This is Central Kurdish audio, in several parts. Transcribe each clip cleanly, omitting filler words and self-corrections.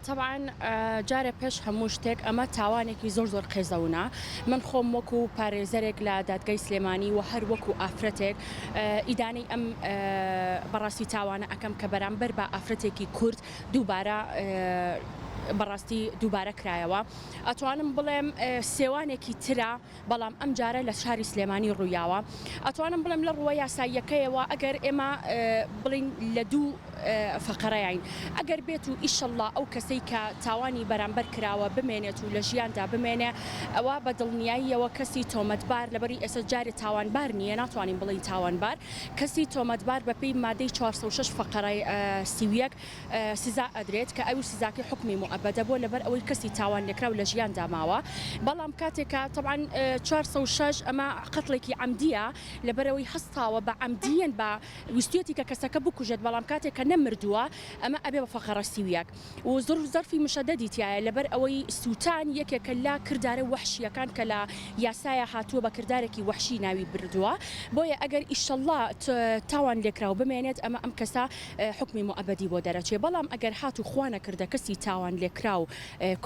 طبعا جارێ پێش هەموو شتێک ئەمە تاوانێکی زۆر قێزەونە من خۆم وەکو پارێزەرێک لە دادگای سلێمانی و هەر وەکو ئافرەتێک ئیدانەی ئەم بەڕاستی تاوانە ئەەکەم کە بەرامبەر بە ئافرەتێکی کورد دووبارە بەڕاستی دووبارە کرایەوە ئەتوانم بڵێم سێوانێکی ترە بەڵام ئەم جارە لە شاری سلێمانی ڕوویاوە ئەتوانم بڵێم لە ڕووە یاساییەکەیەوە ئەگەر ئێمە بڵین لە دوو فەقەرەیین ئەگەر بێت و ئیشەڵڵا ئەو کەسەی کە تاوانی بەرامبەر کراوە بمێنێت و لە ژیاندا بمێنێ ئەوە بە دڵنیاییەوە کەسی تۆمەتبار لەبەری ئێستا جارێ تاوانبار نییە ناتوانین بڵین تاوانبار کەسی تۆمەتبار بەپێی مادەی 406 فەقەرەی سیویەک سزا ئەدرێت کە ئەو سزاکی حکمی مؤبەدە بۆ لەبەر ئەوەی کەسی تاوان لێکرا و لە ژیاندا ماوە بەڵام کاتێکە طبعا 406 ئەمە قەتڵێکی عەمدیە لەبەرەوەی هەستاوە بە عەمدیەن بە ویستێتی کە کەسەکە بکوژێت بەڵام کاتێکە نەمردووە ئەمە ئەبێ بە فەقەرە سیویەک و زەرفی مشەدەدی تایە لەبەر ئەوەی سووتان یەکێکە لا کردارە وەحشیەکان کە لە یاسایە هاتووە بە کردارێکی وەحشی ناوی بردووە بۆیە ئەگەر ئیشەڵڵا تاوان لێکرا و بمێنێت ئەمە ئەم کەسە حکمی مؤبەدی بۆ دەرەچێ بەڵام ئەگەر هات و خوا نەکردە کەسی تاوان لێکرا و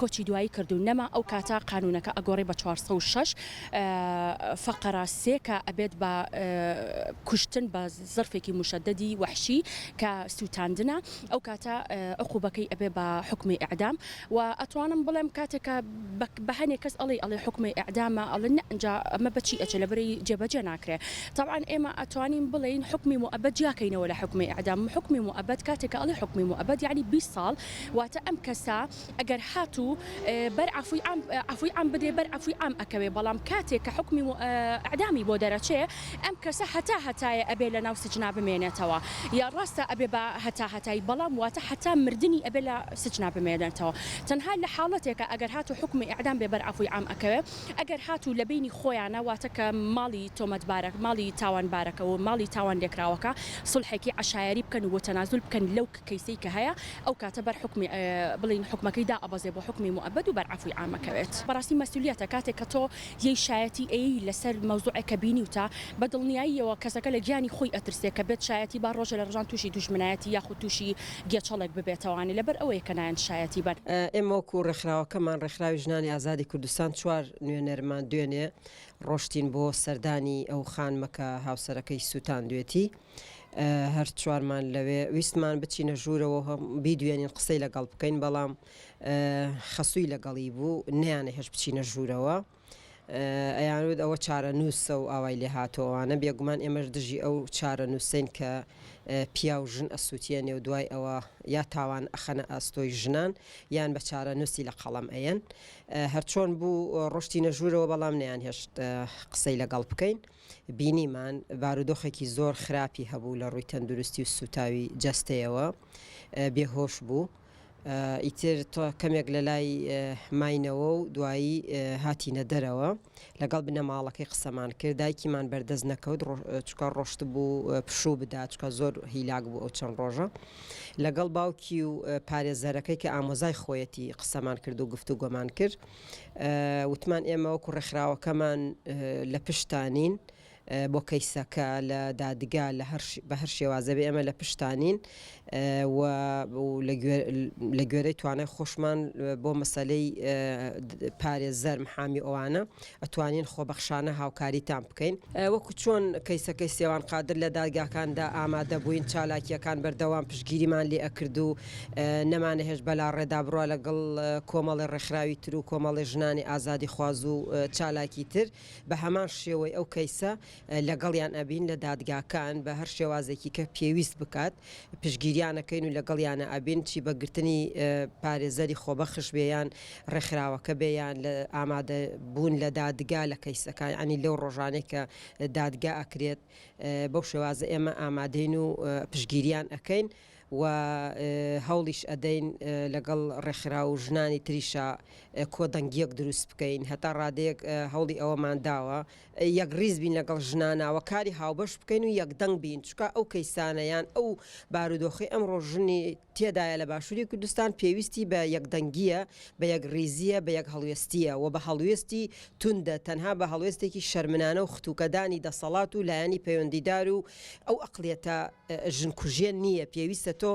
کۆچی دوایی کردو نەما ئەو کاتا قانونەکە ئەگۆڕێ بە 406 فەقەرە سێ کە ئەبێت بە کوشتن بە زەرفێکی مشەدەدی وەحشی کە سووتاندنە ئەو کاتە عقوبەکەی ئەبێ بە حکمی ئیعدام و ئەتوانم بڵێم کاتێکە بە هەنێک کەس ئەڵێ حکمی ئیعدامە ئەڵێن ئەنجا ئەمە بەچی ئەچێ لەبەری جێبەجێ ناکرێ طبعا ئێمە ئەتوانین بڵین حکمی مؤبەد جیاکەینەوە لە حکمی ئیعدام حکمی مؤبەد کاتێکە ئەڵێ حکمی مؤبەد یعنی 20 ساڵ واتە ئەم کەسە ئەگەر هاتوو بەر عفوی عام بدرێ بەر عفوی عام ئەکەوێ بەڵام کاتێک کە حکمی ئیعدامی بۆ دەرەچێ ئەم کەسە هەتایە ئەبێ لە ناو سجنا بمێنێتەوە یا ڕاستە ئەبێ بە هەتایی بەڵام واتە حتا مردنی ئەبێ لە سجنا بمێنێتەوە تەنها لە حاڵەتێکە ئەگەر هاتو حکمی ئیعدام بێ بەر عفوی عام ئەکەوێ ئەگەر هاتو لە بینی خۆیانە واتە کە ماڵی تۆمەتبارە ماڵی تاوانبارەکە و ماڵی تاوان لێکراوەکە سڵحێکی عەشایری بکەن و تەنازول بکەن لەو کەیسەی کە هەیە ئەو کاتە بەر حکمی بڵین حکمەکەی دا ئەبەزێ بۆ حکمی مؤبەد و بەر عفوی عامەکەوێت بەڕاستی مەسئولیەتە کاتێک کە تۆ یەی شایەتی ئەی لەسەر مەوزوعێکە بینی وتە بە دڵنیاییەوە کەسەکە لە گیانی خۆی ئەترسێ کە بێت شایەتی با ڕۆژە لە ڕژان تووشی دوژمنایەتی یاخود تووشی گێچەڵێک ببێتەوەوانی لەبەر ئەوەیە کە نایەن شایەتی بەر ئێمە وەکو ڕێکخراوەکەمان ڕێکخراوی ژنانی ئازادی کوردستان چوار نوێنەرمان دوێنێ ڕۆشتین بۆ سەردانی ئەو خانمەکە هاوسەرەکەی سووتان دوێتی هەر چوارمان لەوێ ویستمان بچینە ژوورەوە بیدوێنین قسەی لەگەڵ بکەین بەڵام خەسووی لەگەڵی بوو نەیانێ هێش بچینە ژوورەوە ئەیانود ئەوە چارە نووسە و ئاوای لێ هاتەوەوانە بێگومان ئێمەش دژی ئەو چارە نووسین کە پیا و ژن ئەسووتێنێ و دوای ئەوە یا تاوان ئەخەنە ئاستۆی ژنان یان بە چارە نووسی لە قەڵەم ئەیەن هەرچۆن بوو ڕۆشتینە ژوورەوە بەڵام نەیان هێشت قسەی لەگەڵ بکەین بینیمان بارودۆخێکی زۆر خراپی هەبوو لە ڕووی تەندروستی و سوتاوی جەستەیەوە بێهۆش بوو ئیتر تۆ کەمێک لە لای ماینەوە و دوایی هاتینە دەرەوە لەگەڵ بنەماڵەکەی قسەمان کرد دایکیمان بەردەست نەکەوت چکە ڕۆشت بوو پشوو بدات چکە زۆر هیلاک بوو ئەو چەند ڕۆژە لەگەڵ باوکی و پارێزەرەکەی کە ئامۆزای خۆیەتی قسەمان کرد و گفتوگۆمان کرد وتمان ئێمە وەکو ڕێکخراوەکەمان لە پشتانین بۆ کەیسەکە لە دادگا بە هەر شێوازە بێ ئەمە لە پشتانین و لە گوێرەی توانای خۆشمان بۆ مەسەلەی پارێزەر محامی ئەوانە ئەتوانین خۆبەخشانە هاوکاریتان بکەین وەکو چۆن کەیسەکەی سێوان قادر لە دادگاکاندا ئامادە بووین چالاکیەکان بەردەوام پشگیریمان لێ ئەکرد و نەمانە هێش بەلا ڕێدا بڕوە لەگەڵ کۆمەڵی ڕێکخراوی تر و کۆمەڵی ژنانی ئازادی خواز و چالاکی تر بە هەمان شێوەی ئەو کەیسە لەگەڵیان ئەبین لە دادگاکان بە هەر شێوازێکی کە پێویست بکات پشگیریانەکەین و لەگەڵیانە ئەبین چی بەگرتنی پارێزەری خۆبەخش بێیان ڕێکخراوەکە بێیان لە ئامادە بوون لە دادگا لە کەیسەکان ئەنی لەو ڕۆژانێک کە دادگا ئەکرێت بەو شێوازە ئێمە ئامادەین و پشگیریان ئەەکەین و هەوڵیش ئەدەین لەگەڵ ڕێکخرا و ژنانی تریشە کۆدەنگیەک دروست بکەین هەتا ڕادەیەک هەوڵی ئەوەمان داوە یەک ڕیز بین لەگەڵ ژنانەوە کاری هاوبەش بکەین و یەکدەنگ بین چکە ئەو کەیسانەیان ئەو بارودۆخی ئەمڕۆ ژنی تێدایە لە باشووری کوردستان پێویستی بە یەکدەنگیە بە یەک ڕیزیە بە یەک هەڵوێستیە و بە هەڵوێستی توندە تەنها بە هەڵوێستێکی شەرمنانە و ختوکەدانی دەسەڵات و لایەنی پەیوەندیدار و ئەو ئەقڵیەتە ژنکوژێن نییە پێویستە تۆ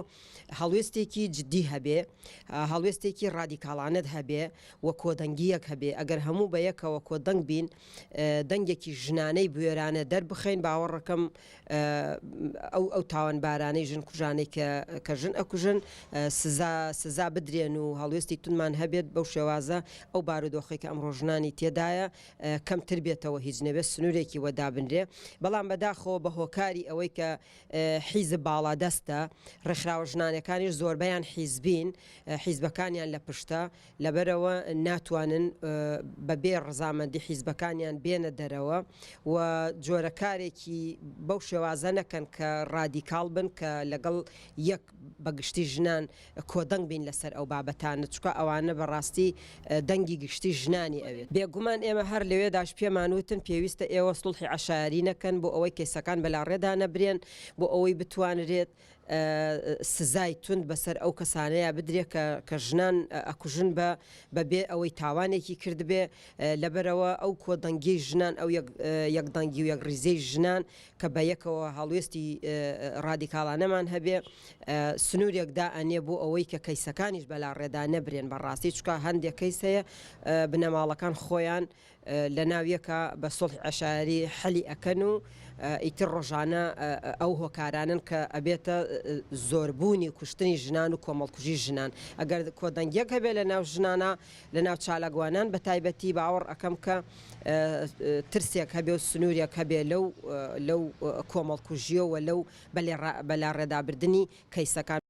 هەڵوێستێکی جددی هەبێ هەڵوێستێکی ڕادیکاڵانت هەبێ و کۆدەنگیەک هەبێ ئەگەر هەموو بە یەکەوە کۆدەنگ بین دەنگێکی ژنانەی بوێرانە دەربخەین باوەڕەکەم ئەو تاوانبارانەی ژن کوژانەی کە ژن ئەکوژن سزا بدرێن و هەڵوێستی تونمان هەبێت بەو شێوازە ئەو بارودۆخی کە ئەمڕۆ ژنانی تێدایە کەمتر بێتەوە هیچ نەبێت سنوورێکی وەدابنرێ بەڵام بەداخەوە بە هۆکاری ئەوەی کە حیزب باڵادەستە ڕێکخراوە ژنانەکانیش زۆربەیان حیزبین حیزبەکانیان لە پشتە لەبەرەوە ناتوانن بەبێ ڕزامەندی حیزبەکانیان بێنە دەرەوە و جۆرە کارێکی بەو شێوازە نەکەن کە ڕادیکاڵ بن کە لەگەڵ یەک بەگشتی ژنان کۆدەنگ بین لەسەر ئەو بابەتانە چکە ئەوانە بەڕاستی دەنگی گشتی ژنانی ئەوێت بێگومان ئێمە هەر لەوێداش پێمانوتن پێویستە ئێوە سڵحی عەشایری نەکەن بۆ ئەوەی کەیسەکان بەلاڕێدا نەبرێن بۆ ئەوەی بتوانرێت سزای تند بەسەر ئەو کەسانەیە بدرێ کە ژنان ئەکوژن بەبێ ئەوەی تاوانێکی کردبێ لەبەرەوە ئەو کۆدەنگی ژنان ئەو یەکدەنگی و یەکڕیزەی ژنان کە بە یەکەوە هەڵوێستی ڕادیکاڵانەمان هەبێ سنوورێکدا ئەنێ بۆ ئەوەی کە کەیسەکانیش بەلاڕێدا نەبرێن بەڕاستی چکە هەندێک کەیس هەیە بنەماڵەکان خۆیان لە ناویەکە بە سڵحی عەشایری حەلی ئەکەن و ئیتر ڕۆژانە ئەو هۆکارانن کە ئەبێتە زۆربوونی کوشتنی ژنان و کۆمەڵکوژی ژنان ئەگەر کۆدەنگیەک هەبێ لە ناو ژنانە لە ناو چالاگوانان بە تایبەتی باوەڕ ئەەکەم کە ترسێک هەبێ و سنوورێک هەبێ لەو کۆمەڵکوژیەوە لەو بەلا ڕێدابردننی کەیسەکان